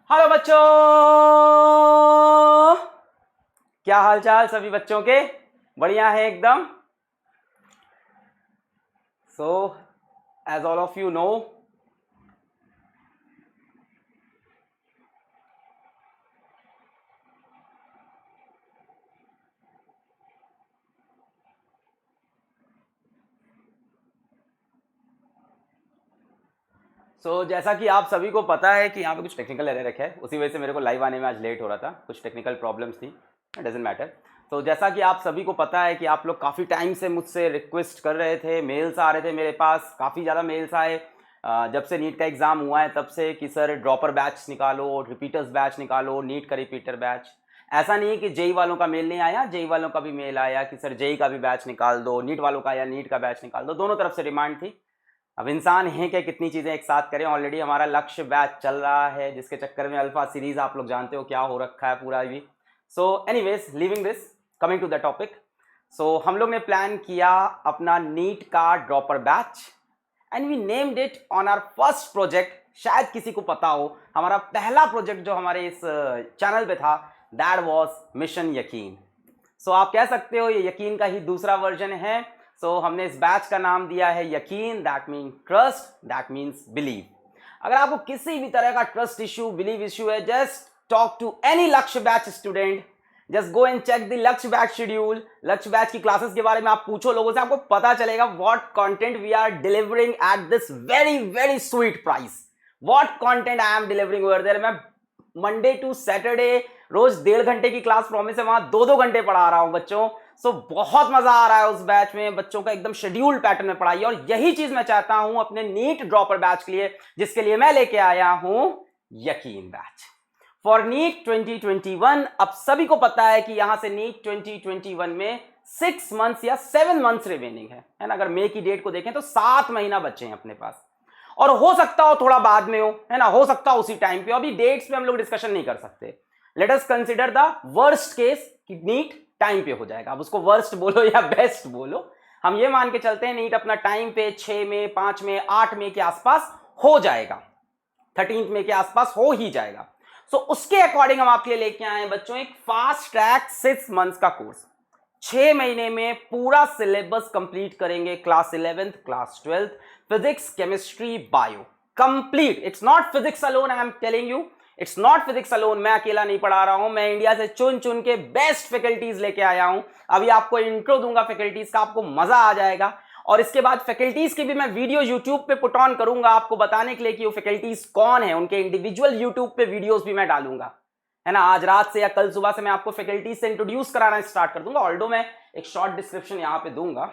Hello बच्चों, क्या हाल चाल सभी बच्चों के? बढ़िया है एकदम। So as all of you know, जैसा कि आप सभी को पता है कि यहाँ पे कुछ टेक्निकल एरर रखा है, उसी वजह से मेरे को लाइव आने में आज लेट हो रहा था। कुछ टेक्निकल प्रॉब्लम्स थी, डजेंट मैटर। तो जैसा कि आप सभी को पता है कि आप लोग काफ़ी टाइम से मुझसे रिक्वेस्ट कर रहे थे, मेल्स आ रहे थे मेरे पास, काफ़ी ज़्यादा मेल्स आए जब से नीट का एग्ज़ाम हुआ है तब से, कि सर ड्रॉपर बैच निकालो, रिपीटर्स बैच निकालो, नीट का रिपीटर बैच। ऐसा नहीं है कि जेई वालों का मेल नहीं आया, जेई वालों का भी मेल आया कि सर जेई का भी बैच निकाल दो, नीट वालों का आया नीट का बैच निकाल दो, दोनों तरफ से डिमांड थी। अब इंसान है कि कितनी चीज़ें एक साथ करें। ऑलरेडी हमारा लक्ष्य बैच चल रहा है, जिसके चक्कर में अल्फा सीरीज आप लोग जानते हो क्या हो रखा है पूरा भी। So anyways, leaving this, coming to the topic. हम लोग ने प्लान किया अपना नीट का dropper batch and we named it on our first project. शायद किसी को पता हो, हमारा पहला प्रोजेक्ट जो हमारे इस चैनल पे था, दैट वाज मिशन यकीन। आप कह सकते हो ये यकीन का ही दूसरा वर्जन है। हमने इस बैच का नाम दिया है यकीन, that mean trust, that means believe. अगर आपको किसी भी तरह का ट्रस्ट इश्यू, बिलीव इश्यू है, just talk to any Lakshya batch student, just go and check the Lakshya batch schedule. Lakshya batch की क्लासेस के बारे में आप पूछो लोगों से, आपको पता चलेगा what content we are delivering at this very very sweet price. What content I am delivering over there. मैं मंडे टू सैटरडे रोज 1.5 घंटे की क्लास प्रॉमिस है, वहां 2-2 घंटे पढ़ा रहा हूं बच्चों। बहुत मजा आ रहा है उस बैच में, बच्चों का एकदम शेड्यूल पैटर्न में पढ़ाई, और यही चीज मैं चाहता हूं अपने नीट ड्रॉपर बैच के लिए, जिसके लिए मैं लेके आया हूं यकीन बैच फॉर नीट 2021। अब सभी को पता है कि यहां से नीट 2021 में 6 मंथ्स या 7 मंथ्स रिमेनिंग है ना। अगर मई की डेट को देखें तो 7 महीना बचे हैं अपने पास, और हो सकता हो थोड़ा बाद में हो, है ना, हो सकता हो उसी टाइम पे। अभी डेट्स पे हम लोग डिस्कशन नहीं कर सकते। Let us consider the worst case कि नीट टाइम पे हो जाएगा। अब उसको वर्स्ट बोलो या बेस्ट बोलो, हम ये मान के चलते हैं नीट अपना टाइम पे 6 में, 5 में, 8 में के आसपास हो जाएगा, 13 में के आसपास हो ही जाएगा। उसके अकॉर्डिंग हम आपके लिए लेके आए हैं बच्चों एक फास्ट ट्रैक 6 मंथ्स का कोर्स। 6 महीने में पूरा सिलेबस कंप्लीट करेंगे, class 11th, class 12th, physics, chemistry, bio complete. It's not physics alone, I am telling you, it's not physics alone. मैं अकेला नहीं पढ़ा रहा हूं, मैं इंडिया से चुन चुन के बेस्ट फैकल्टीज लेके आया हूं। अभी आपको इंट्रो दूंगा फैकल्टीज का, आपको मजा आ जाएगा। और इसके बाद फैकल्टीज की भी मैं वीडियो यूट्यूब पे पुट ऑन करूंगा आपको बताने के लिए कि वो फैकल्टीज कौन है, उनके इंडिविजुअल यूट्यूब पे वीडियोस भी मैं डालूंगा, है ना। आज रात से या कल सुबह से मैं आपको फैकल्टीज से इंट्रोड्यूस कराना स्टार्ट कर दूंगा। ऑल्दो मैं एक शॉर्ट डिस्क्रिप्शन यहां पे दूंगा,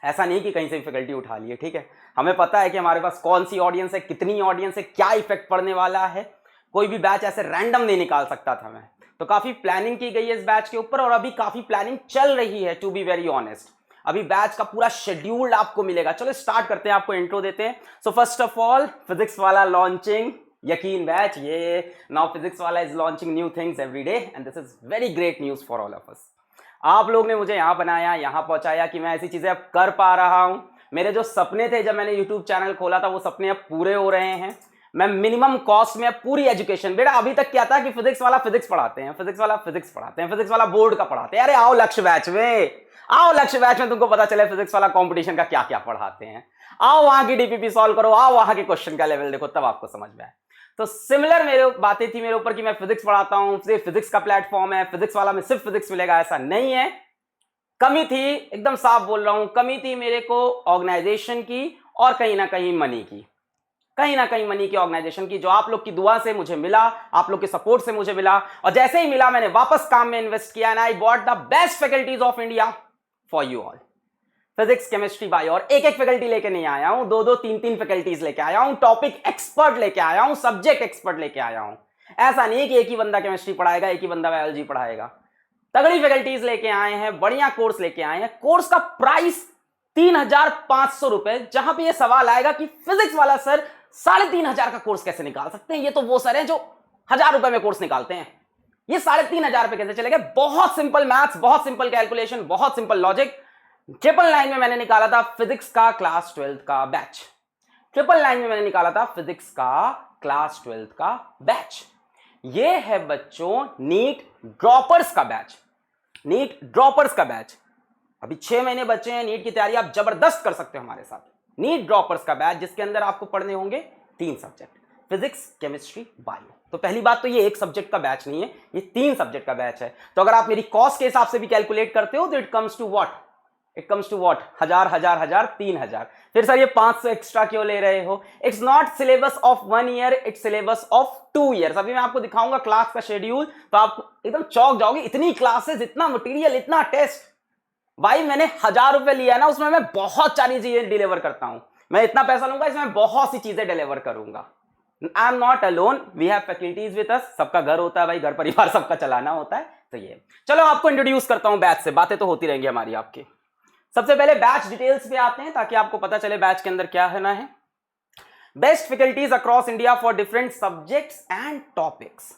ऐसा नहीं कि कहीं से भी फैकल्टी उठा लिए, ठीक है। हमें पता है कि हमारे पास कौन सी ऑडियंस है, कितनी ऑडियंस है, क्या इफेक्ट पड़ने वाला है। कोई भी बैच ऐसे रैंडम नहीं निकाल सकता था मैं। तो काफी प्लानिंग की गई है इस बैच के ऊपर, और अभी काफी प्लानिंग चल रही है, टू बी वेरी ऑनेस्ट। अभी बैच का पूरा शेड्यूल आपको मिलेगा। चलो स्टार्ट करते हैं, आपको इंट्रो देते हैं। फर्स्ट ऑफ ऑल, फिजिक्स वाला लॉन्चिंग यकीन बैच। ये नाउ फिजिक्स वाला is launching new things every day and this is very great news for all of us. आप लोग ने मुझे यहां बनाया, यहां पहुंचाया कि मैं ऐसी चीजें अब कर पा रहा हूं। मेरे जो सपने थे जब मैंने यूट्यूब चैनल खोला था, वो सपने अब पूरे हो रहे हैं। मैं मिनिमम कॉस्ट में पूरी एजुकेशन, बेटा अभी तक क्या था कि फिजिक्स वाला फिजिक्स पढ़ाते हैं, फिजिक्स वाला फिजिक्स पढ़ाते हैं, फिजिक्स वाला बोर्ड का पढ़ाते हैं। अरे आओ लक्ष्य बैच में, आओ लक्ष्य बैच में, तुमको पता चले फिजिक्स वाला कंपटीशन का क्या क्या पढ़ाते हैं। आओ वहां की डीपीपी सॉल्व करो, आओ वहां के क्वेश्चन का लेवल देखो, तब आपको समझ में आए। तो सिमिलर मेरे बातें थी मेरे ऊपर कि मैं फिजिक्स पढ़ाता हूं, फिजिक्स का प्लेटफॉर्म है, फिजिक्स वाला में सिर्फ फिजिक्स मिलेगा, ऐसा नहीं है। कमी थी, एकदम साफ बोल रहा हूं, कमी थी मेरे को ऑर्गेनाइजेशन की, और कहीं ना कहीं मनी की, कहीं ना कहीं मनी की, ऑर्गेनाइजेशन की, जो आप लोग की दुआ से मुझे मिला, आप लोग के सपोर्ट से मुझे मिला। और जैसे ही मिला मैंने वापस काम में इन्वेस्ट किया and I bought the best faculties of India for you all. Physics, chemistry, bio, और एक एक फैकल्टी लेके नहीं आया हूं, 2-2, 3-3 फैकल्टीज लेके आया हूं, टॉपिक एक्सपर्ट लेके आया हूं, सब्जेक्ट एक्सपर्ट लेके आया हूं। ऐसा नहीं है कि एक ही बंदा केमिस्ट्री पढ़ाएगा, एक ही बंदा बायोलॉजी पढ़ाएगा। तगड़ी फैकल्टीज लेके आए हैं, बढ़िया कोर्स लेके आए हैं। कोर्स का प्राइस 3,500 रुपए, जहां पे ये सवाल आएगा कि फिजिक्स वाला सर 3,500 का कोर्स कैसे निकाल सकते हैं, ये तो वो सर है जो 1,000 रुपए में कोर्स निकालते हैं, ये 3,500 रुपए कैसे चलेगा। बहुत सिंपल मैथ्स, बहुत सिंपल कैलकुलेशन, बहुत सिंपल लॉजिक। 999 में मैंने निकाला था फिजिक्स का क्लास 12th का बैच, 999 में मैंने निकाला था फिजिक्स का क्लास 12th का बैच। ये है बच्चों नीट ड्रॉपर्स का बैच। नीट ड्रॉपर्स का बैच, अभी 6 महीने बचे हैं, नीट की तैयारी आप जबरदस्त कर सकते हो हमारे साथ। नीट ड्रॉपर्स का बैच जिसके अंदर आपको पढ़ने होंगे 3 सब्जेक्ट, फिजिक्स, केमिस्ट्री, बायो। तो पहली बात तो ये एक सब्जेक्ट का बैच नहीं है, ये 3 सब्जेक्ट का बैच है। तो अगर आप मेरी कॉस्ट के हिसाब से भी कैलकुलेट करते हो तो इट कम्स टू व्हाट, 1000 3000। फिर सर ये 500 एक्स्ट्रा क्यों ले रहे हो? It's not syllabus of 1 year, it's syllabus of 2 years. अभी मैं आपको दिखाऊंगा क्लास का शेड्यूल तो आप एकदम चौंक जाओगे, इतनी क्लासेस, इतना मटेरियल, इतना टेस्ट। भाई मैंने 1000 रुपए लिया ना, उसमें मैं बहुत सारी चीजें डिलीवर करता हूं। मैं इतना पैसा लूंगा, इसमें बहुत सी चीजें डिलीवर करूंगा। I am not alone, we have faculties with us. सबका घर होता है भाई, घर परिवार सबका चलाना होता है। तो ये चलो आपको इंट्रोड्यूस करता हूं बैच से, बातें तो होती रहेंगी हमारी आपकी। सबसे पहले बैच डिटेल्स पे आते हैं ताकि आपको पता चले बैच के अंदर क्या है। Best faculties across India for different subjects and topics,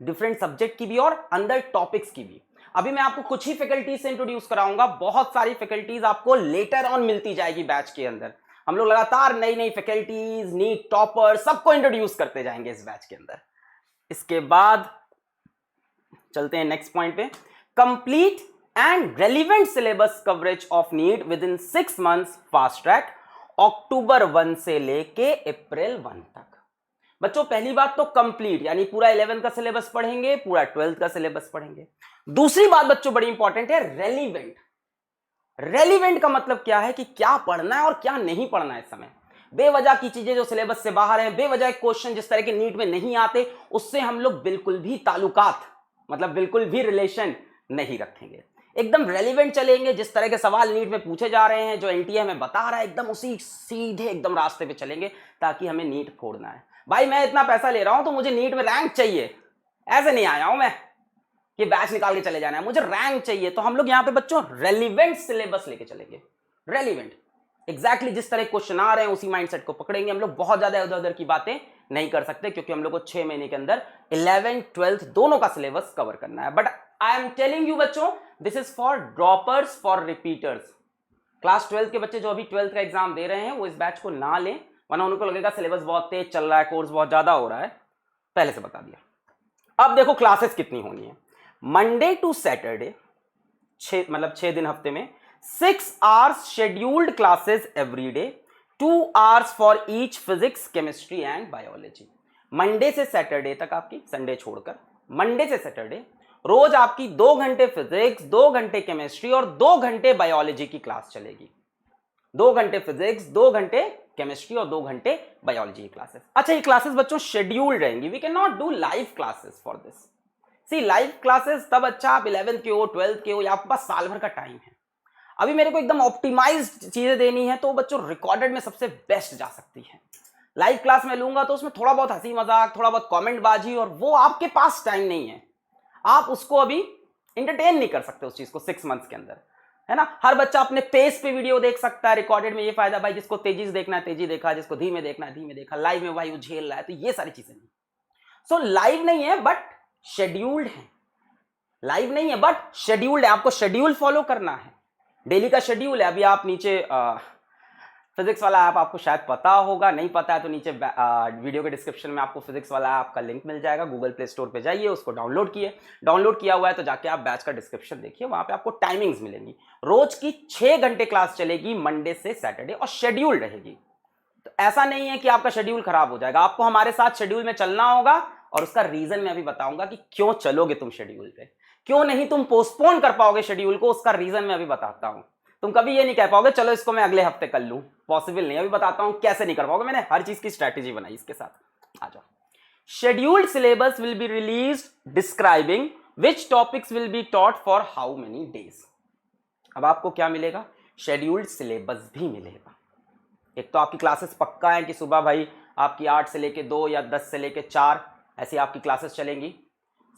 different subject की भी और अंदर टॉपिक्स की भी। अभी मैं आपको कुछ ही फैकल्टीज से इंट्रोड्यूस कराऊंगा, बहुत सारी फैकल्टीज आपको लेटर ऑन मिलती जाएगी बैच के अंदर। हम लोग लगातार नई नई फैकल्टीज, नीट टॉपर, सबको इंट्रोड्यूस करते जाएंगे इस बैच के अंदर। इसके बाद चलते हैं नेक्स्ट पॉइंट पे, complete and relevant syllabus coverage of NEET within 6 months fast track, अक्टूबर 1 से लेके अप्रैल 1 तक। बच्चों पहली बात तो कंप्लीट यानी पूरा 11th का सिलेबस पढ़ेंगे, पूरा 12th का सिलेबस पढ़ेंगे। दूसरी बात बच्चों बड़ी इंपॉर्टेंट है, रेलिवेंट। रेलिवेंट का मतलब क्या है कि क्या पढ़ना है और क्या नहीं पढ़ना है इस समय। बेवजह की चीजें जो सिलेबस से बाहर हैं, बेवजह क्वेश्चन जिस तरह के नीट में नहीं आते, उससे हम लोग बिल्कुल भी ताल्लुकात, मतलब बिल्कुल भी रिलेशन नहीं रखेंगे। एकदम रेलिवेंट चलेंगे, जिस तरह के सवाल नीट में पूछे जा रहे हैं, जो एनटीए हमें बता रहा है, एकदम उसी सीधे एकदम रास्ते पे चलेंगे ताकि हमें नीट फोड़ना है। भाई मैं इतना पैसा ले रहा हूं तो मुझे नीट में रैंक चाहिए, ऐसे नहीं आया हूं मैं कि बैच निकाल के चले जाना है, मुझे रैंक चाहिए। तो हम लोग यहां पे बच्चों रेलिवेंट सिलेबस लेके चलेंगे। रेलिवेंट एग्जैक्टली जिस तरह क्वेश्चन आ रहे हैं उसी माइंडसेट को पकड़ेंगे। हम लोग बहुत ज्यादा इधर उधर की बातें नहीं कर सकते क्योंकि हम लोग को 6 महीने के अंदर 11th 12th दोनों का सिलेबस कवर करना है। But I am telling you बच्चों, this is for droppers, for repeaters. Class 12th के बच्चे जो अभी 12th का एग्जाम दे रहे हैं वो इस बैच को ना लें, वरना उनको लगेगा सिलेबस बहुत तेज चल रहा है, कोर्स बहुत ज्यादा हो रहा है। पहले से बता दिया। अब देखो क्लासेस कितनी होनी है। मंडे टू सैटरडे, 6 दिन हफ्ते में, 6 hours scheduled classes every day, 2 hours for each physics, chemistry and biology. Monday से सैटरडे तक आपकी, संडे छोड़कर, मंडे से सैटरडे रोज आपकी 2 घंटे फिजिक्स, 2 घंटे केमिस्ट्री और 2 घंटे बायोलॉजी की क्लास चलेगी। 2 घंटे फिजिक्स, 2 घंटे केमिस्ट्री और 2 घंटे बायोलॉजी की क्लासेस। अच्छा ये क्लासेस बच्चों शेड्यूल्ड रहेंगी, we can not do live classes for this. See live classes तब अच्छा आप 11th के हो, 12th के हो, या आपके पास साल भर का टाइम है। अभी मेरे को एकदम ऑप्टिमाइज्ड चीजें देनी है तो बच्चों रिकॉर्डेड में सबसे बेस्ट जा सकती है। लाइव क्लास में लूंगा तो उसमें थोड़ा बहुत हंसी मजाक, थोड़ा बहुत कमेंट बाजी, और वो आपके पास टाइम नहीं है, आप उसको अभी इंटरटेन नहीं कर सकते उस चीज को 6 मंथ्स के अंदर, है ना। हर बच्चा अपने पेस पे वीडियो देख सकता है। रिकॉर्डेड में ये फायदा भाई, जिसको तेजी से देखना है तेजी देखा, जिसको धीमे देखना है धीमे देखा। लाइव में भाई वो झेल रहा है, तो ये सारी चीजें नहीं। सो लाइव नहीं है बट शेड्यूल्ड है, लाइव नहीं है बट शेड्यूल्ड है। आपको शेड्यूल फॉलो करना है, डेली का शेड्यूल है। अभी आप नीचे फिजिक्स वाला ऐप आपको शायद पता होगा, नहीं पता है तो नीचे वीडियो के डिस्क्रिप्शन में आपको फिजिक्स वाला ऐप का लिंक मिल जाएगा। गूगल प्ले स्टोर पे जाइए, उसको डाउनलोड किए, डाउनलोड किया हुआ है तो जाके आप बैच का डिस्क्रिप्शन देखिए, वहां पे आपको टाइमिंग्स मिलेंगी। रोज की 6 घंटे क्लास चलेगी मंडे से सैटरडे और शेड्यूल्ड रहेगी। तो ऐसा नहीं है कि आपका शेड्यूल खराब हो जाएगा, आपको हमारे साथ शेड्यूल में चलना होगा, और उसका रीजन मैं अभी बताऊंगा कि क्यों चलोगे तुम शेड्यूल पे, क्यों नहीं तुम पोस्टपोन कर पाओगे शेड्यूल को, उसका रीजन मैं अभी बताता हूं। तुम कभी ये नहीं कह पाओगे चलो इसको मैं अगले हफ्ते कर लूं, पॉसिबल नहीं। अभी बताता हूं कैसे नहीं कर पाओगे, मैंने हर चीज की स्ट्रैटेजी बनाई इसके साथ। आ जाओ। Scheduled syllabus will be released describing which topics will be taught for how many days. अब आपको क्या मिलेगा, शेड्यूल्ड सिलेबस भी मिलेगा। एक तो आपकी क्लासेस पक्का है कि सुबह भाई आपकी 8 से लेके 2 या 10 से लेके 4 ऐसी आपकी क्लासेस चलेंगी।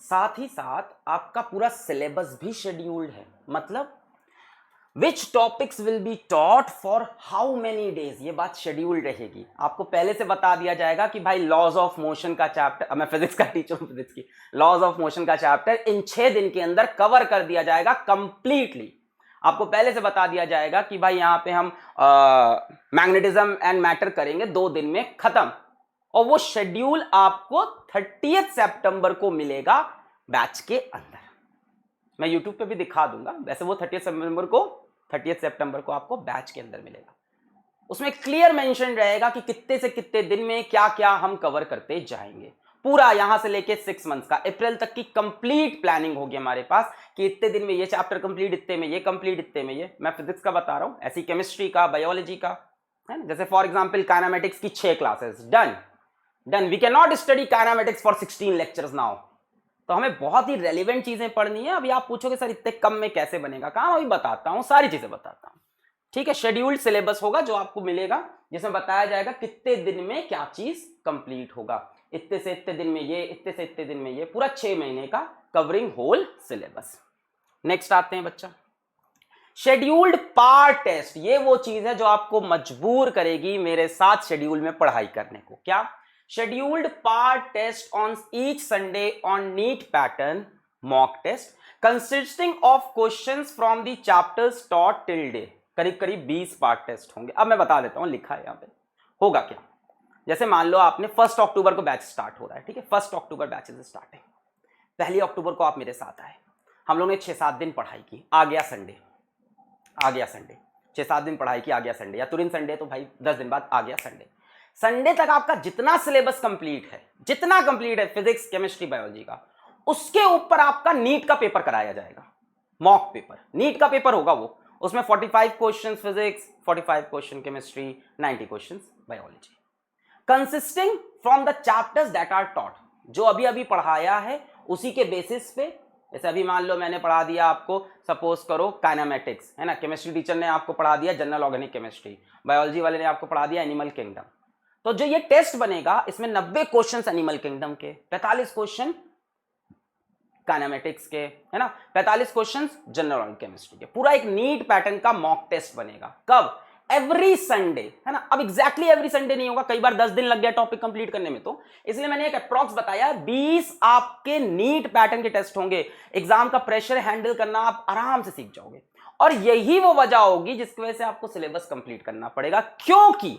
साथ ही साथ आपका पूरा सिलेबस भी शेड्यूल्ड है, मतलब which topics will be taught for how many days, ये बात शेड्यूल्ड रहेगी। आपको पहले से बता दिया जाएगा कि भाई लॉज ऑफ मोशन का चैप्टर, मैं फिजिक्स का टीचर हूं, फिजिक्स की, लॉज ऑफ मोशन का चैप्टर इन 6 दिन के अंदर कवर कर दिया जाएगा कंप्लीटली। आपको पहले से बता दिया जाएगा कि भाई यहां पे हम मैग्नेटिज्म एंड मैटर करेंगे 2 दिन में खत्म, और वो शेड्यूल आपको 30 सितंबर को मिलेगा बैच के अंदर। मैं यूट्यूब पे भी दिखा दूंगा, वैसे वो 30 सितंबर को आपको बैच के अंदर मिलेगा। उसमें क्लियर मेंशन रहेगा कि कितने से कितने दिन में क्या क्या हम कवर करते जाएंगे, पूरा यहां से लेके 6 मंथ्स का, अप्रैल तक की कंप्लीट प्लानिंग होगी हमारे पास कि इतने दिन में ये चैप्टर कंप्लीट, इतने में ये कंप्लीट, इतने में ये। मैं फिजिक्स का बता रहा हूं, ऐसी केमिस्ट्री का, बायोलॉजी का, है ना। जैसे फॉर एग्जांपल काइनेमेटिक्स की 6 classes done. We can not study kinematics for 16 lectures now. तो हमें बहुत ही रेलिवेंट चीजें पढ़नी है। अभी आप पूछोगे सर इतने कम में कैसे बनेगा काम, अभी बताता हूं, सारी चीजें बताता हूं, ठीक है। शेड्यूल्ड सिलेबस होगा जो आपको मिलेगा, जिसमें बताया जाएगा कितने दिन में क्या चीज कंप्लीट होगा, इतने से इतने दिन में ये, इतने से इतने दिन में ये, पूरा 6 महीने का कवरिंग होल सिलेबस। नेक्स्ट आते हैं बच्चा, शेड्यूल्ड पार्ट टेस्ट। ये वो चीज है जो आपको मजबूर करेगी मेरे साथ शेड्यूल में पढ़ाई करने को। क्या? Scheduled part test on each Sunday on NEET pattern mock test consisting of questions from the chapters taught till date. करीब करीब 20 पार्ट टेस्ट होंगे। अब मैं बता देता हूं, लिखा है यहां पे। होगा क्या, जैसे मान लो आपने 1 अक्टूबर को बैच स्टार्ट हो रहा है, ठीक है, 1 अक्टूबर बैच इज स्टार्टिंग। 1 अक्टूबर को आप मेरे साथ आए, हम लोगों ने 6-7 दिन पढ़ाई की, आ गया संडे, 6-7 दिन पढ़ाई की, आ गया संडे, या तुरंत संडे तो भाई 10 दिन बाद आ गया संडे। संडे तक आपका जितना सिलेबस कंप्लीट है फिजिक्स, केमिस्ट्री, बायोलॉजी का, उसके ऊपर आपका नीट का पेपर कराया जाएगा, मॉक पेपर। नीट का पेपर होगा वो, उसमें 45 question physics, 45 question chemistry, 90 question biology, consisting from the chapters that are taught. जो अभी अभी पढ़ाया है उसी के बेसिस पे, जैसे अभी मान लो मैंने पढ़ा दिया आपको, सपोज करो काइनेमेटिक्स, है ना, केमिस्ट्री टीचर ने आपको पढ़ा दिया जनरल ऑर्गेनिक केमिस्ट्री, बायोलॉजी वाले ने आपको पढ़ा दिया एनिमल किंगडम। तो जो ये टेस्ट बनेगा इसमें 90 क्वेश्चन एनिमल किंगडम के, 45 क्वेश्चन काइनेमेटिक्स के, है ना, 45 क्वेश्चन जनरल ऑर्गेनिक केमिस्ट्री के। पूरा एक नीट पैटर्न का मॉक टेस्ट बनेगा। कब? एवरी संडे, है ना। अब एग्जैक्टली एवरी संडे नहीं होगा, कई बार 10 दिन लग गया टॉपिक कंप्लीट करने में, तो इसलिए मैंने एक अप्रॉक्स बताया। 20 आपके नीट पैटर्न के टेस्ट होंगे। एग्जाम का प्रेशर हैंडल करना आप आराम से सीख जाओगे, और यही वो वजह होगी जिसकी वजह से आपको सिलेबस कंप्लीट करना पड़ेगा। क्योंकि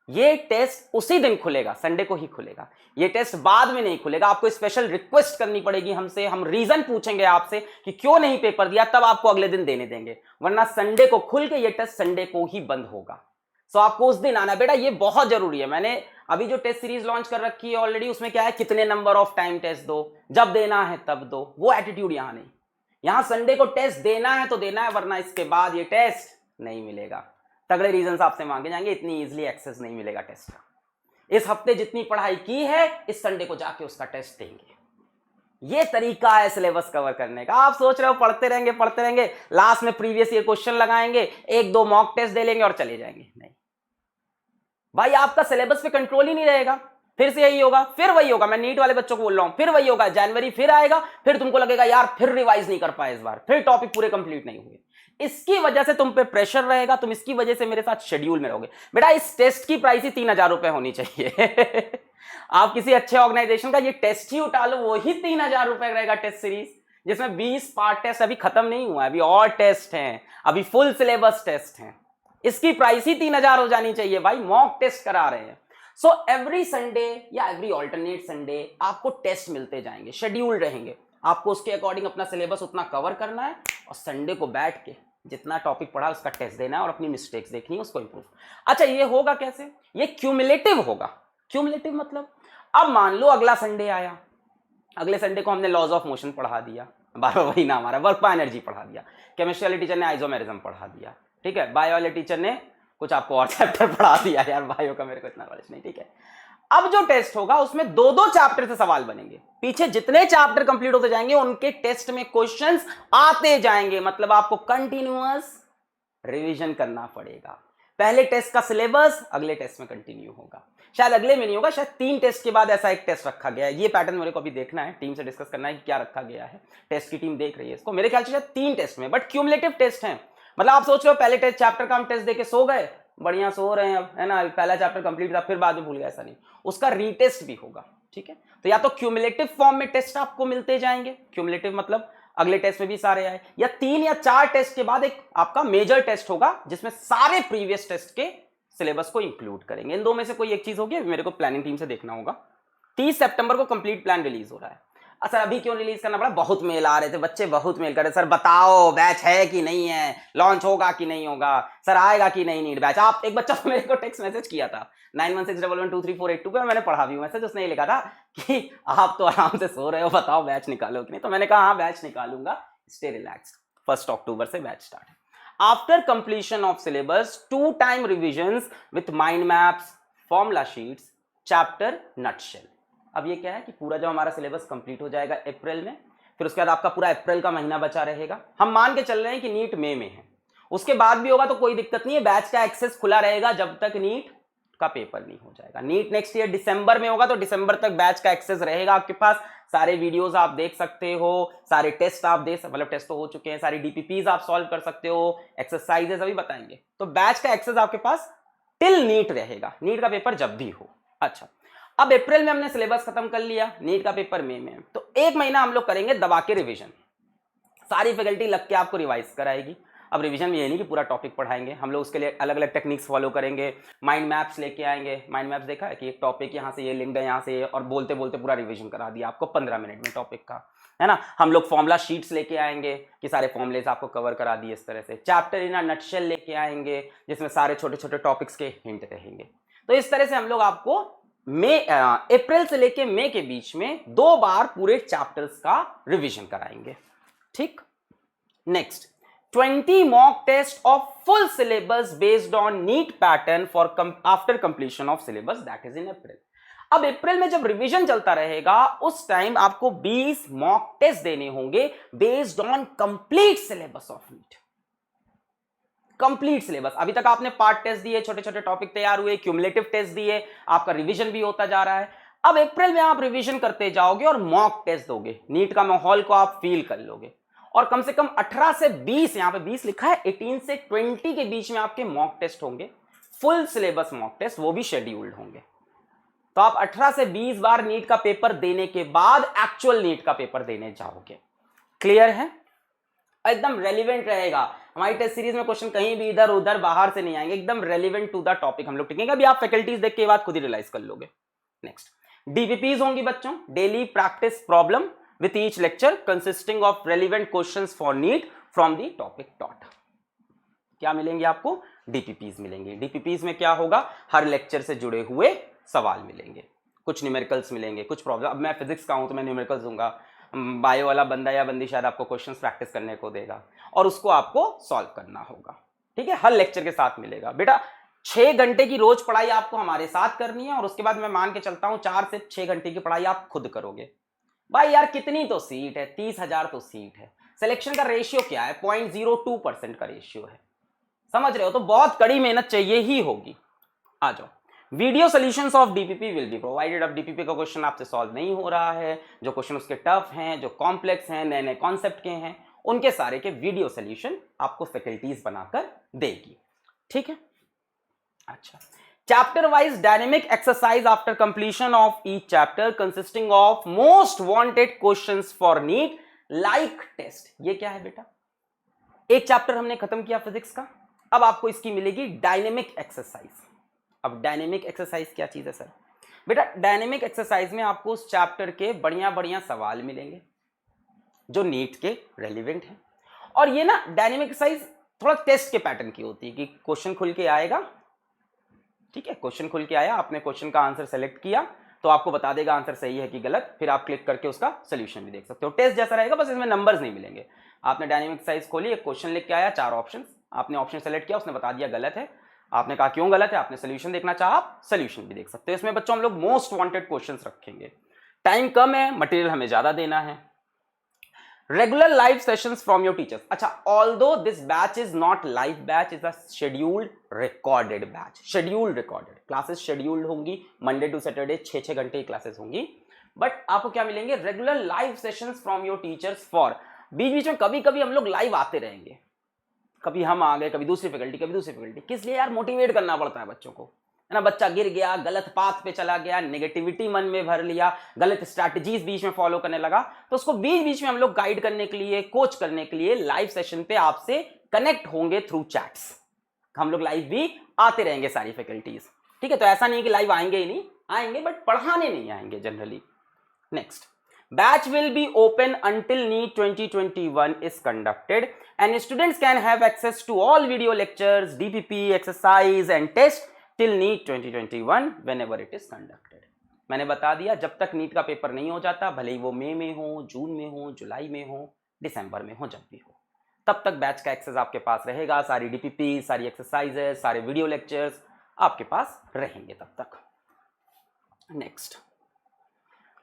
ये टेस्ट उसी दिन खुलेगा, संडे को ही खुलेगा। ये टेस्ट बाद में नहीं खुलेगा, आपको स्पेशल रिक्वेस्ट करनी पड़ेगी हमसे, हम रीजन पूछेंगे आपसे कि क्यों नहीं पेपर दिया, तब आपको अगले दिन देने देंगे, वरना संडे को खुल के ये टेस्ट संडे को ही बंद होगा। सो आपको उस दिन आना बेटा, ये बहुत जरूरी है। मैंने अभी जो टेस्ट सीरीज लॉन्च कर रखी है ऑलरेडी, उसमें क्या है, कितने नंबर ऑफ टाइम टेस्ट दो, जब देना है तब दो, वो एटीट्यूड यहां नहीं। यहां संडे को टेस्ट देना है तो देना है, वरना इसके बाद ये टेस्ट नहीं मिलेगा। तगड़े रीजन आपसे मांगे जाएंगे, इतनी इजीली एक्सेस नहीं मिलेगा टेस्ट का। इस हफ्ते जितनी पढ़ाई की है, इस संडे को जाके उसका टेस्ट देंगे। ये तरीका है सिलेबस कवर करने का। आप सोच रहे हो पढ़ते रहेंगे, लास्ट में प्रीवियस ईयर क्वेश्चन लगाएंगे, 1-2 मॉक टेस्ट दे लेंगे और चले जाएंगे। नहीं भाई, आपका सिलेबस पे कंट्रोल ही नहीं रहेगा। फिर से यही होगा, फिर वही होगा। मैं नीट वाले बच्चों को बोल रहा हूं, फिर वही होगा। जनवरी फिर आएगा, फिर तुमको लगेगा यार फिर रिवाइज नहीं कर पाए इस बार, फिर टॉपिक पूरे कंप्लीट नहीं हुए। इसकी वजह से तुम पे प्रेशर रहेगा, तुम इसकी वजह से मेरे साथ शेड्यूल में रहोगे। बेटा इस टेस्ट की प्राइस ही 3000 रुपए होनी चाहिए। आप किसी अच्छे ऑर्गेनाइजेशन का ये टेस्ट ही उठा लो, वो ही 3000 रुपए रहेगा टेस्ट सीरीज, जिसमें 20 पार्ट टेस्ट अभी खत्म नहीं हुआ है, अभी और टेस्ट हैं, अभी फुल सिलेबस टेस्ट हैं। इसकी प्राइस ही 3000 हो जानी चाहिए भाई, मॉक टेस्ट करा रहे हैं। सो एवरी संडे या एवरी ऑल्टरनेट संडे आपको टेस्ट मिलते जाएंगे, शेड्यूल रहेंगे। आपको उसके अकॉर्डिंग अपना सिलेबस उतना कवर करना है, और संडे को बैठ के जितना टॉपिक पढ़ा उसका टेस्ट देना है, और अपनी मिस्टेक्स देखनी है, उसको इंप्रूव। अच्छा, ये होगा कैसे? ये क्यूमुलेटिव होगा। क्यूमुलेटिव मतलब, अब मान लो अगला संडे आया, अगले संडे को हमने लॉज ऑफ मोशन पढ़ा दिया, बार वही ना हमारा, वर्क बाय एनर्जी पढ़ा दिया, केमिस्ट्री वाले टीचर ने आइसोमेरिज्म पढ़ा दिया, ठीक है, बायो वाले टीचर ने कुछ आपको और चैप्टर पढ़ा दिया, यार बायो का मेरे को इतना नॉलेज नहीं, ठीक है। अब जो टेस्ट होगा उसमें 2-2 चैप्टर से सवाल बनेंगे। पीछे जितने चैप्टर कंप्लीट होते जाएंगे उनके टेस्ट में क्वेश्चंस आते जाएंगे, मतलब आपको कंटिन्यूअस रिवीजन करना पड़ेगा। पहले टेस्ट का सिलेबस अगले टेस्ट में कंटिन्यू होगा, शायद अगले में नहीं होगा, शायद 3 टेस्ट के बाद ऐसा एक टेस्ट रखा गया है। ये पैटर्न मेरे को अभी देखना है, टीम से डिस्कस करना है कि क्या रखा गया है। टेस्ट की टीम देख रही है इसको, मेरे ख्याल से शायद 3 टेस्ट में, बट क्यूमुलेटिव टेस्ट है। मतलब आप सोच रहे हो पहले टेस्ट चैप्टर का हम टेस्ट देके सो गए, बढ़िया सो रहे हैं अब, है ना, पहला चैप्टर कंप्लीट था फिर बाद में भूल गया, ऐसा नहीं, उसका रीटेस्ट भी होगा, ठीक है। तो या तो क्यूमुलेटिव फॉर्म में टेस्ट आपको मिलते जाएंगे, क्यूमुलेटिव मतलब अगले टेस्ट में भी सारे आए, या 3 या 4 टेस्ट के बाद एक आपका मेजर टेस्ट होगा जिसमें सारे प्रीवियस टेस्ट के सिलेबस को इंक्लूड करेंगे। इन दो में से कोई एक चीज होगी, अभी मेरे को प्लानिंग टीम से देखना होगा। 30 सितंबर को कंप्लीट प्लान रिलीज हो रहा है। सर अभी क्यों रिलीज करना पड़ा? बहुत मेल आ रहे थे, बच्चे बहुत मेल कर रहे, सर बताओ बैच है कि नहीं है, लॉन्च होगा कि नहीं होगा, सर आएगा कि नहीं नीट बैच। आप एक बच्चा मेरे को टेक्स्ट मैसेज किया था 9161123482 पे, मैंने पढ़ा भी मैसेज, उसने ये लिखा था कि आप तो आराम से सो रहे हो, बताओ बैच निकालो कि नहीं। तो मैंने कहा हाँ बैच निकालूंगा, स्टे रिलैक्स्ड। 1 अक्टूबर से बैच स्टार्ट है। After completion of syllabus 2 time revisions with mind maps, formula sheets, chapter nutshell. अब ये क्या है कि पूरा जब हमारा सिलेबस कंप्लीट हो जाएगा अप्रैल में, फिर उसके बाद आपका पूरा अप्रैल का महीना बचा रहेगा। हम मान के चल रहे हैं कि नीट मई में है, उसके बाद भी होगा तो कोई दिक्कत नहीं है, बैच का एक्सेस खुला रहेगा जब तक नीट का पेपर नहीं हो जाएगा। नीट नेक्स्ट ईयर दिसंबर में होगा तो दिसंबर तक बैच का एक्सेस रहेगा आपके पास। सारे वीडियोस आप देख सकते हो, सारे टेस्ट आप देख, मतलब टेस्ट तो हो चुके हैं, सारी डीपीपीज आप सॉल्व कर सकते हो, एक्सरसाइजेस अभी बताएंगे। तो बैच का एक्सेस आपके पास टिल नीट रहेगा, नीट का पेपर जब भी हो। अच्छा, अब अप्रैल में हमने सिलेबस खत्म कर लिया, नीट का पेपर मई में, तो 1 महीना हम लोग करेंगे दबा के रिवीजन। सारी फैकल्टी लग के आपको रिवाइज कराएगी। अब रिवीजन में ये नहीं कि पूरा टॉपिक पढ़ाएंगे, हम लोग उसके लिए अलग अलग टेक्निक्स फॉलो करेंगे। माइंड मैप्स लेके आएंगे। माइंड मैप्स देखा है कि एक टॉपिक यहाँ से ये लिंक्ड है, यहाँ से ये, और बोलते बोलते पूरा रिवीजन करा दिया आपको 15 मिनट में टॉपिक का, है ना। हम लोग फॉर्मूला शीट्स लेके आएंगे कि सारे फॉर्मुलेस आपको कवर करा दिए इस तरह से। चैप्टर इन अ नटशेल लेके आएंगे जिसमें सारे छोटे छोटे टॉपिक्स के हिंट रहेंगे। तो इस तरह से हम लोग आपको अप्रैल से लेके मई के बीच में 2 बार पूरे चैप्टर्स का रिवीजन कराएंगे। ठीक, next 20 mock test of full syllabus based on NEET pattern for after completion of syllabus, that is in April. अब अप्रैल में जब रिवीजन चलता रहेगा उस टाइम आपको 20 मॉक टेस्ट देने होंगे based on complete syllabus of NEET. Complete syllabus, अभी तक आपने पार्ट टेस्ट दिए, छोटे छोटे टॉपिक तैयार हुए, क्यूमुलेटिव टेस्ट दिए, आपका रिवीजन भी होता जा रहा है। अब अप्रैल में आप रिवीजन करते जाओगे और मॉक टेस्ट दोगे, नीट का माहौल को आप फील कर लोगे, और कम से कम 18 से 20, यहां पे 20 लिखा है, 18 से 20 के बीच में आपके मॉक टेस्ट होंगे, फुल सिलेबस मॉक टेस्ट, वो भी शेड्यूल्ड होंगे। तो आप 18 से 20 बार नीट का पेपर देने के बाद एक्चुअल नीट का पेपर देने जाओगे। क्लियर है? एकदम रेलिवेंट रहेगा। हमारी टेस्ट सीरीज में क्वेश्चन कहीं भी इधर उधर बाहर से नहीं आएंगे, एकदम रेलिवेंट टू द टॉपिक हम लोग टिकेंगे। अभी आप फैकल्टीज देख के बात खुद ही रियलाइज कर लोगे। नेक्स्ट, डीपीपीज होंगी बच्चों, daily practice problem with each lecture consisting of relevant questions for NEET from the topic taught. क्या मिलेंगे आपको? डीपीपीज मिलेंगे। डीपीपीज में क्या होगा? हर लेक्चर से जुड़े हुए सवाल मिलेंगे, कुछ न्यूमेरिकल्स मिलेंगे, कुछ प्रॉब्लम। अब मैं फिजिक्स का हूं तो मैं न्यूमेरिकल्स दूंगा, बायो वाला बंदा या बंदी शायद आपको क्वेश्चंस प्रैक्टिस करने को देगा और उसको आपको सॉल्व करना होगा। ठीक है, हर लेक्चर के साथ मिलेगा। बेटा 6 घंटे की रोज पढ़ाई आपको हमारे साथ करनी है और उसके बाद मैं मान के चलता हूं 4 से 6 घंटे की पढ़ाई आप खुद करोगे। भाई यार कितनी तो सीट है, 30,000 तो सीट है। सिलेक्शन का रेशियो क्या है? 0.02% का रेशियो है, समझ रहे हो? तो बहुत कड़ी मेहनत चाहिए ही होगी। आ जाओ, video solutions of DPP will be provided. अब डीपीपी का क्वेश्चन आपसे सॉल्व नहीं हो रहा है, जो क्वेश्चन उसके टफ हैं, जो कॉम्प्लेक्स हैं, नए नए कॉन्सेप्ट के हैं, उनके सारे के वीडियो सॉल्यूशन आपको फैकल्टीज बनाकर देगी। ठीक है, अच्छा, chapter wise dynamic exercise after completion of each chapter consisting of most wanted questions for NEET like test. ये क्या है बेटा? एक चैप्टर हमने खत्म किया फिजिक्स का, अब आपको इसकी मिलेगी डायनेमिक एक्सरसाइज। अब डायनेमिक एक्सरसाइज क्या चीज है सर? बेटा डायनेमिक एक्सरसाइज में आपको उस चैप्टर के बढ़िया बढ़िया सवाल मिलेंगे जो नीट के रेलिवेंट हैं। और ये ना डायनेमिक एक्सरसाइज थोड़ा टेस्ट के पैटर्न की होती है कि क्वेश्चन खुल के आएगा, ठीक है, क्वेश्चन खुल के आया, आपने क्वेश्चन का आंसर सेलेक्ट किया तो आपको बता देगा आंसर सही है कि गलत, फिर आप क्लिक करके उसका सोल्यूशन भी देख सकते हो। टेस्ट जैसा रहेगा, बस इसमें नंबर्स नहीं मिलेंगे। आपने डायनेमिक एक्सरसाइज खोली, एक क्वेश्चन लिख के आया, 4 ऑप्शन, आपने ऑप्शन सेलेक्ट किया, उसने बता दिया गलत है, आपने कहा क्यों गलत है, आपने सोल्यूशन देखना चाहा, आप सोल्यूशन भी देख सकते हो। इसमें बच्चों हम लोग मोस्ट वांटेड क्वेश्चंस रखेंगे। टाइम कम है, मटेरियल हमें ज्यादा देना है। Regular live sessions from your teachers. अच्छा, although this batch is not live batch, is a scheduled recorded batch. Scheduled recorded classes scheduled होंगी, मंडे टू सैटरडे 6-6 घंटे की क्लासेस होंगी। बट आपको क्या मिलेंगे? Regular live sessions from your teachers for, बीच बीच में कभी कभी हम लोग लाइव आते रहेंगे, कभी हम आ गए, कभी दूसरी फैकल्टी, कभी दूसरी फैकल्टी। किस लिए यार? मोटिवेट करना पड़ता है बच्चों को, है ना। बच्चा गिर गया, गलत पाथ पे चला गया, नेगेटिविटी मन में भर लिया, गलत स्ट्रैटेजीज बीच में फॉलो करने लगा, तो उसको बीच बीच में हम लोग गाइड करने के लिए, कोच करने के लिए लाइव सेशन पे आपसे कनेक्ट होंगे थ्रू चैट्स। हम लोग लाइव भी आते रहेंगे सारी फैकल्टीज, ठीक है। तो ऐसा नहीं है कि लाइव आएंगे ही नहीं, आएंगे बट पढ़ाने नहीं आएंगे generally. Next, batch will be open until NEET 2021 is conducted and students can have access to all video lectures, DPP, exercise and test till NEET 2021 whenever it is conducted। मैंने बता दिया जब तक नीट का paper नहीं हो जाता, भले ही वो मई में हो, जून में हो, जुलाई में हो, दिसंबर में हो, जब भी हो, तब तक बैच का एक्सेस आपके पास रहेगा। सारी DPP, सारी एक्सरसाइजेस, सारे वीडियो लेक्चर्स आपके पास रहेंगे तब तक। Next,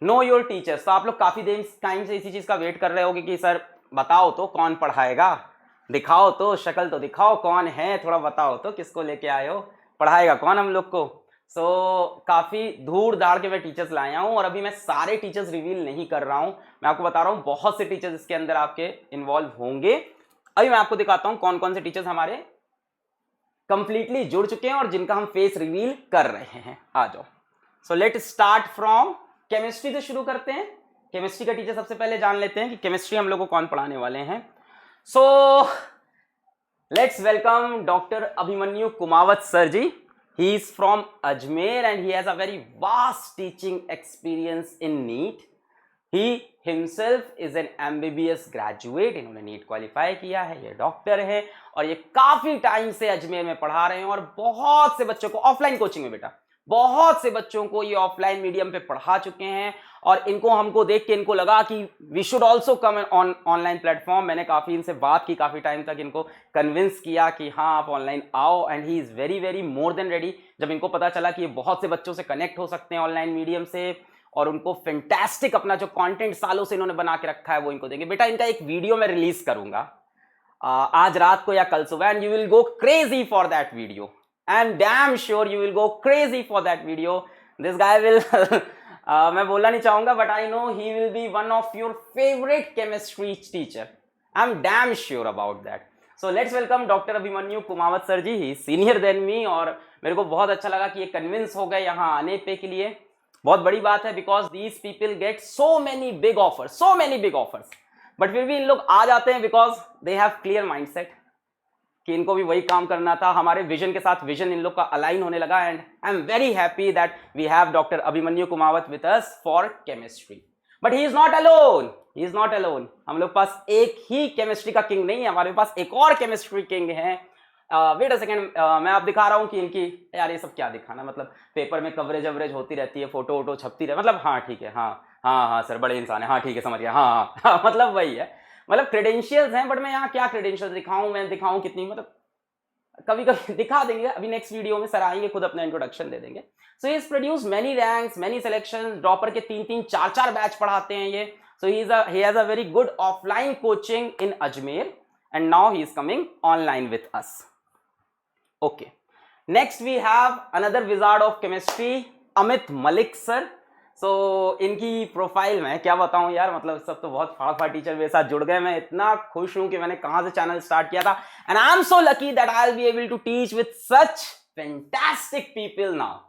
know your teachers. तो आप लोग काफी देर टाइम से इसी चीज का वेट कर रहे होगे कि सर बताओ तो कौन पढ़ाएगा, दिखाओ तो, शक्ल तो दिखाओ, कौन है, थोड़ा बताओ तो, किसको लेके आए हो, पढ़ाएगा कौन हम लोग को। सो काफी धूड़ धाड़ के मैं टीचर्स लाया हूं और अभी मैं सारे टीचर्स रिवील नहीं कर रहा हूं, मैं आपको बता रहा हूं बहुत से टीचर्स इसके अंदर आपके इन्वॉल्व होंगे। अभी मैं आपको दिखाता हूं कौन कौन से टीचर्स हमारे कंप्लीटली जुड़ चुके हैं और जिनका हम फेस रिवील कर रहे हैं। आ जाओ। So let start from chemistry से शुरू करते हैं। केमिस्ट्री का टीचर सबसे पहले जान लेते हैं कि केमिस्ट्री हम लोग को कौन पढ़ाने वाले हैं। So let's welcome doctor Abhimanyu Kumawat sir ji. He is from Ajmer and he has a very vast teaching experience in NEET. He himself is an MBBS graduate, इन्होंने नीट क्वालिफाई किया है, ये डॉक्टर है और ये काफी टाइम से अजमेर में पढ़ा रहे हैं और बहुत से बच्चों को ऑफलाइन कोचिंग में, बेटा बहुत से बच्चों को ये ऑफलाइन मीडियम पे पढ़ा चुके हैं और इनको हमको देख के इनको लगा कि we should also come on online platform. मैंने काफ़ी इनसे बात की, काफ़ी टाइम तक इनको कन्विंस किया कि हाँ आप ऑनलाइन आओ and he is very very more than ready. जब इनको पता चला कि ये बहुत से बच्चों से कनेक्ट हो सकते हैं ऑनलाइन मीडियम से और उनको फैंटास्टिक अपना जो कंटेंट सालों से इन्होंने बना के रखा है वो इनको देंगे। बेटा इनका एक वीडियो मैं रिलीज करूंगा आज रात को या कल सुबह and you will go crazy for that video. I am damn sure you will go crazy for that video. This guy will मैं बोलना नहीं चाहूंगा but I know he will be one of your favorite chemistry teacher. I am damn sure about that. So let's welcome Dr. Abhimanyu Kumawat sir ji. He is senior than me और मेरे को बहुत अच्छा लगा कि ये कन्विंस हो गए यहाँ आने पे के लिए। बहुत बड़ी बात है because these people get so many big offers. But फिर भी इन लोग आ जाते हैं because they have clear mindset कि इनको भी वही काम करना था। हमारे विजन के साथ विजन इन लोग का अलाइन होने लगा and I am very happy that we have doctor Abhimanyu Kumawat with us for chemistry. But he is not alone, हम लोग पास एक ही केमिस्ट्री का किंग नहीं है, हमारे पास एक और केमिस्ट्री किंग है। वेट अ सेकेंड, मैं आप दिखा रहा हूँ कि इनकी, यार ये सब क्या दिखाना, मतलब पेपर में कवरेज ववरेज होती रहती है, फोटो वोटो छपती रहती, मतलब हाँ ठीक है, हाँ सर बड़े इंसान है, हाँ ठीक है समझ गया, हाँ मतलब वही है, मतलब क्रेडेंशियल्स हैं। बट मैं यहाँ क्या क्रेडेंशियल्स दिखाऊं, मैं दिखाऊं कितनी, मतलब कभी कभी दिखा देंगे, अभी नेक्स्ट वीडियो में सर आएंगे खुद अपना इंट्रोडक्शन दे देंगे। So he is produce many ranks, many selection, dropper के 3-3, 4-4 बैच पढ़ाते हैं ये। So he has a very good offline coaching in Ajmer and now he is coming online with us. Okay, next we have another wizard of chemistry, Amit Malik sir. So इनकी profile में क्या बताऊं यार, मतलब सब तो बहुत फाड़ टीचर मेरे साथ जुड़ गए। मैं इतना खुश हूं कि मैंने कहां से चैनल स्टार्ट किया था and I am so lucky that I will be able to teach with such fantastic people now.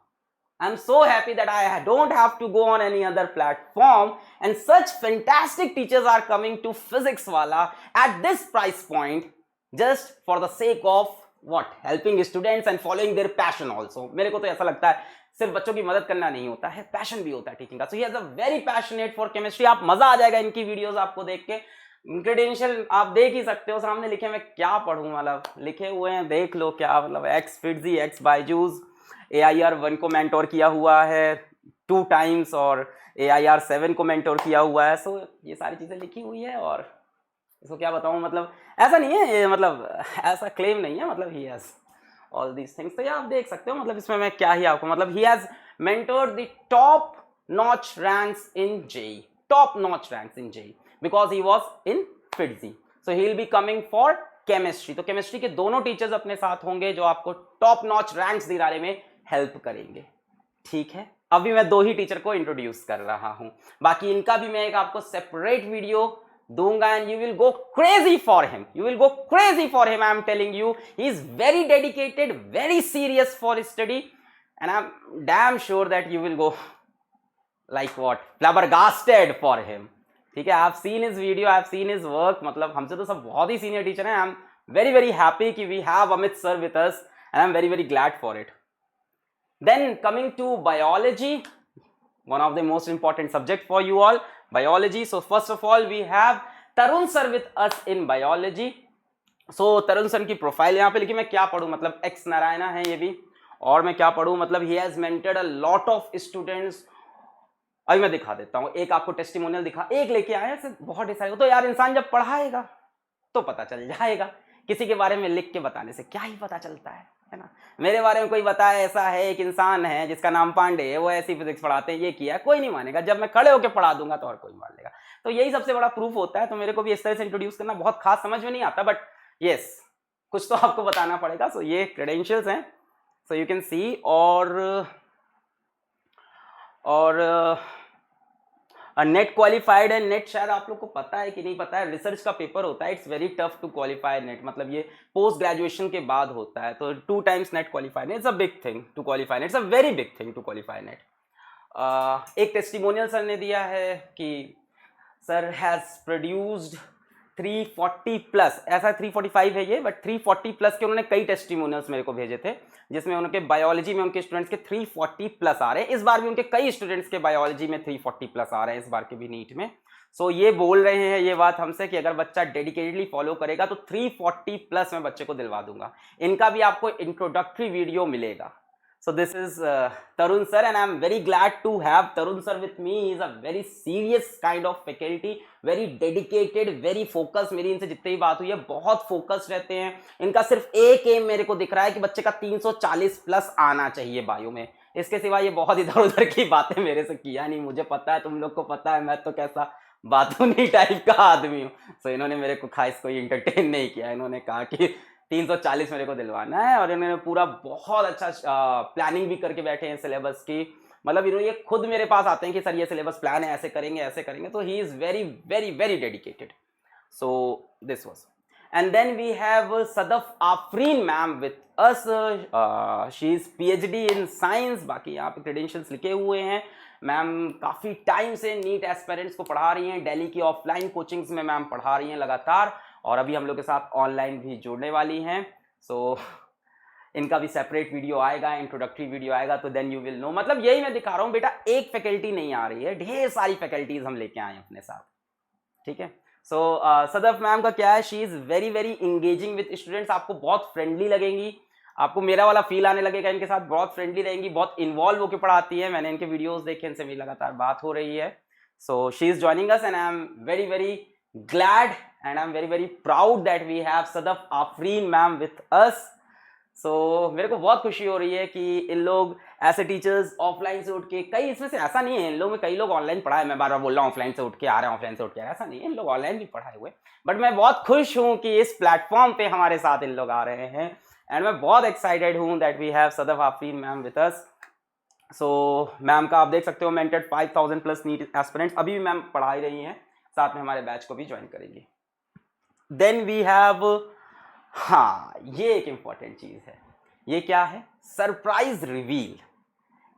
I am so happy that I don't have to go on any other platform and such fantastic teachers are coming to physics Wallah at this price point just for the sake of what, helping students and following their passion also. मेरे को तो ऐसा लगता है सिर्फ बच्चों की मदद करना नहीं होता है, पैशन भी होता है टीचिंग का। So he has a very passionate for chemistry. आप मजा आ जाएगा इनकी वीडियोस आपको देख के। क्रेडेंशियल आप देख ही सकते हो, सामने लिखे, मैं क्या पढ़ूं, मतलब लिखे हुए हैं देख लो क्या, मतलब x FIITJEE, x Byju's, AIR 1 को मेंटोर किया हुआ है 2 टाइम्स और AIR 7 को मेंटोर किया हुआ है। सो ये सारी चीजें लिखी हुई है और इसको क्या बताऊं, मतलब ऐसा नहीं है ये, मतलब ऐसा क्लेम नहीं है, मतलब he has all these things। तो ये आप देख सकते हो, मतलब इसमें मैं क्या ही आपको, मतलब he has mentored the top notch ranks in JEE because he was in FITZY। so he will be coming for chemistry। तो केमिस्ट्री के दोनों टीचर्स अपने साथ होंगे जो आपको टॉप नॉच रैंक्स दिलाने में हेल्प करेंगे, ठीक है। अभी मैं 2 ही टीचर को इंट्रोड्यूस कर रहा हूं, बाकी इनका भी मैं एक आपको सेपरेट वीडियो दूंगा and you will go crazy for him, I am telling you। he is very dedicated, very serious for study and I am damn sure that you will go like what, flabbergasted for him, ठीक है। I have seen his video, I have seen his work, मतलब हमसे तो सब बहुत ही senior teacher हैं। I am very very happy कि we have Amit sir with us and I'm very very glad for it. Then coming to biology, one of the most important subject for you all, biology. So first of all we have Tarun sir with us in biology. So Tarun sir की profile यहाँ पे लिखी, मैं क्या पढ़ूँ, मतलब x Narayana है ये भी, और मैं क्या पढ़ूँ, मतलब he has mentored a lot of students. अभी मैं दिखा देता हूँ, एक आपको टेस्टिमोनियल दिखा, एक लेके आया है, बहुत डिसाइड। तो यार इंसान जब पढ़ाएगा तो पता चल जाएगा, किसी के बारे में लिख के बताने से क्या ही पता चलता है ना। मेरे बारे में कोई बताए ऐसा है, एक इंसान है जिसका नाम पांडे है, वो ऐसी फिजिक्स पढ़ाते हैं, ये किया, कोई नहीं मानेगा। जब मैं खड़े होकर पढ़ा दूंगा तो और कोई मान लेगा। तो यही सबसे बड़ा प्रूफ होता है। तो मेरे को भी इस तरह से इंट्रोड्यूस करना बहुत खास समझ में नहीं आता, बट यस कुछ तो आपको बताना पड़ेगा। सो ये क्रेडेंशियल्स हैं, सो यू कैन सी। और नेट क्वालिफाइड है। नेट शायद आप लोग को पता है कि नहीं पता है, रिसर्च का पेपर होता है, it's very tough to qualify NET, मतलब ये पोस्ट ग्रेजुएशन के बाद होता है। तो 2 times NET qualify, it's a big thing to qualify NET, it's a very big thing to qualify NET. एक टेस्टिमोनियल सर ने दिया है कि सर हैज प्रोड्यूस्ड 340 प्लस, ऐसा 345 है ये, बट 340 प्लस के उन्होंने कई टेस्टिमोनियल्स मेरे को भेजे थे, जिसमें उनके बायोलॉजी में उनके स्टूडेंट्स के 340 प्लस आ रहे हैं। इस बार भी उनके कई स्टूडेंट्स के बायोलॉजी में 340 प्लस आ रहे हैं, इस बार के भी नीट में। सो ये बोल रहे हैं ये बात हमसे कि अगर बच्चा डेडिकेटेडली फॉलो करेगा तो 340 प्लस मैं बच्चे को दिलवा दूंगा। इनका भी आपको इंट्रोडक्टरी वीडियो मिलेगा। So this is Tarun sir, and I'm very glad to have Tarun sir with me. He is a very serious kind of faculty, very dedicated, very focused. मेरी इनसे जितनी भी बात हुई है बहुत फोकस्ड रहते हैं। इनका सिर्फ एक एम मेरे को दिख रहा है कि बच्चे का 340 प्लस आना चाहिए बायो में। इसके सिवा ये बहुत इधर उधर की बातें मेरे से किया नहीं। मुझे पता है, तुम लोग को पता है, मैं तो कैसा बातूनी टाइप का आदमी हूँ। सो इन्होंने मेरे को खास कोई इंटरटेन नहीं किया। इन्होंने कहा कि 340 मेरे को दिलवाना है, और इन्होंने पूरा बहुत अच्छा प्लानिंग भी करके बैठे हैं सिलेबस की। मतलब इन्होंने ये खुद मेरे पास आते हैं कि सर ये सिलेबस प्लान है, ऐसे करेंगे ऐसे करेंगे। तो he is very very very dedicated. So this was, and then we have Sadaf Afreen ma'am with us. She is PhD in science. बाकी यहाँ पे क्रेडेंशियल्स लिखे हुए हैं। मैम काफ़ी टाइम से नीट एस्पिरेंट्स को पढ़ा रही हैं। दिल्ली की ऑफलाइन कोचिंग्स में मैम पढ़ा रही हैं लगातार, और अभी हम लोग के साथ ऑनलाइन भी जुड़ने वाली हैं। सो इनका भी सेपरेट वीडियो आएगा, इंट्रोडक्टरी वीडियो आएगा, तो देन यू विल नो। मतलब यही मैं दिखा रहा हूँ बेटा, एक फैकल्टी नहीं आ रही है, ढेर सारी फैकल्टीज हम लेके आए अपने साथ, ठीक है। सो सदफ मैम का क्या है, she is very very engaging with students. आपको बहुत फ्रेंडली लगेंगी, आपको मेरा वाला फील आने लगेगा, इनके साथ बहुत फ्रेंडली रहेंगी, बहुत इन्वॉल्व होकर पढ़ाती है। मैंने इनके वीडियोस देखे, इनसे मेरी लगातार बात हो रही है। So she is joining us, and I am very very glad and I'm very very proud that we have Sadaf Afreen ma'am with us. So मेरे को बहुत खुशी हो रही है कि इन लोग ऐसे टीचर्स ऑफलाइन से उठ के, कई इसमें से ऐसा नहीं है, इन लोग में कई लोग ऑनलाइन पढ़ाए, मैं बार बार बोल रहा हूँ ऑफलाइन से उठ के आ रहे हैं, ऑफलाइन से उठ के आ रहे हैं, ऐसा नहीं है, इन लोग ऑनलाइन भी पढ़ाए हुए। बट मैं बहुत खुश हूँ कि इस प्लेटफॉर्म पे हमारे साथ इन लोग आ रहे हैं, एंड मैं बहुत एक्साइटेड हूँ that we have Sadaf Afreen ma'am with us. So ma'am का आप देख सकते हो मेंटर्ड 5000 प्लस नीट एस्पिरेंट्स, अभी भी मैम पढ़ा ही रही हैं, साथ में हमारे बैच को भी ज्वाइन करेंगे। देन वी हैव, हाँ ये एक इंपॉर्टेंट चीज है, ये क्या है, सरप्राइज रिवील।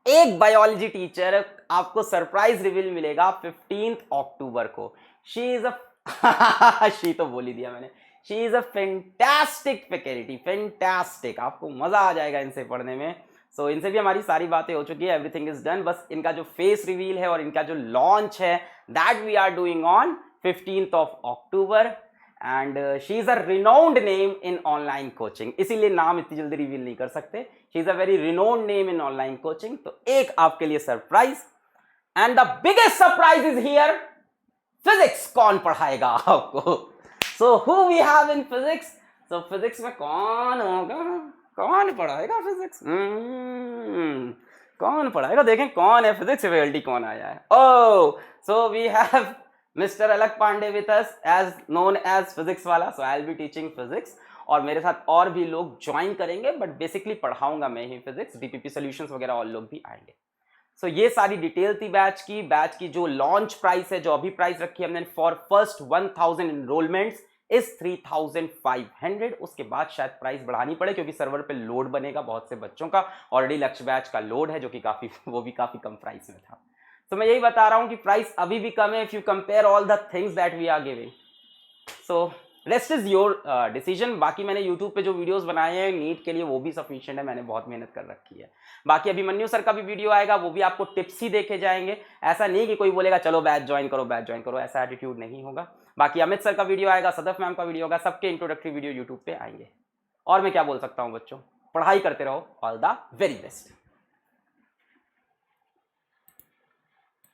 एक बायोलॉजी टीचर आपको सरप्राइज रिवील मिलेगा 15 अक्टूबर को। शी इज अ शी तो बोल ही दिया मैंने, she is a fantastic faculty, fantastic, आपको मजा आ जाएगा इनसे पढ़ने में। सो इनसे भी हमारी सारी बातें हो चुकी है, एवरीथिंग इज डन। बस इनका जो फेस रिवील है और इनका जो लॉन्च है, that we are doing on 15th of October, and she is a renowned name in online coaching, इसीलिए नाम इतनी जल्दी रिवील नहीं कर सकते। She is a very renowned name in online coaching. तो एक आपके लिए surprise, and the biggest surprise is here, physics कौन पढ़ाएगा आपको। So who we have in physics, so physics में कौन होगा, कौन पढ़ाएगा फिजिक्स, कौन पढ़ाएगा, देखें कौन है फिजिक्स फैकल्टी, कौन आया है। Oh, so we have mister Alakh Pandey with us, as known as physics Wallah. So I will be teaching physics, और मेरे साथ और भी लोग ज्वाइन करेंगे, बट बेसिकली पढ़ाऊंगा मैं ही फिजिक्स। DPP सॉल्यूशंस वगैरह और लोग भी आएंगे। सो ये सारी डिटेल थी बैच की जो लॉन्च प्राइस है, जो अभी प्राइस रखी है हमने फॉर फर्स्ट 1000 एनरोलमेंट्स इज 3500। उसके बाद शायद प्राइस बढ़ानी पड़े, क्योंकि सर्वर पे लोड बनेगा बहुत से बच्चों का, ऑलरेडी लक्ष्य बैच का लोड है जो कि वो भी काफी कम प्राइस में था। तो मैं यही बता रहा हूं कि प्राइस अभी भी कम है if you compare all the things that we are giving. So rest is your decision. बाकी मैंने यूट्यूब पे जो वीडियोस बनाए हैं नीट के लिए वो भी सफिशिएंट है, मैंने बहुत मेहनत कर रखी है। बाकी अभिमन्यु सर का भी वीडियो आएगा, वो भी आपको टिप्स ही देखे जाएंगे। ऐसा नहीं कि कोई बोलेगा चलो बैच ज्वाइन करो, ऐसा एटीट्यूड नहीं होगा। बाकी अमित सर का वीडियो आएगा, सदफ मैम का वीडियो होगा, सबके इंट्रोडक्टरी वीडियो यूट्यूब पे आएंगे। और मैं क्या बोल सकता हूँ बच्चों, पढ़ाई करते रहो, ऑल द वेरी बेस्ट।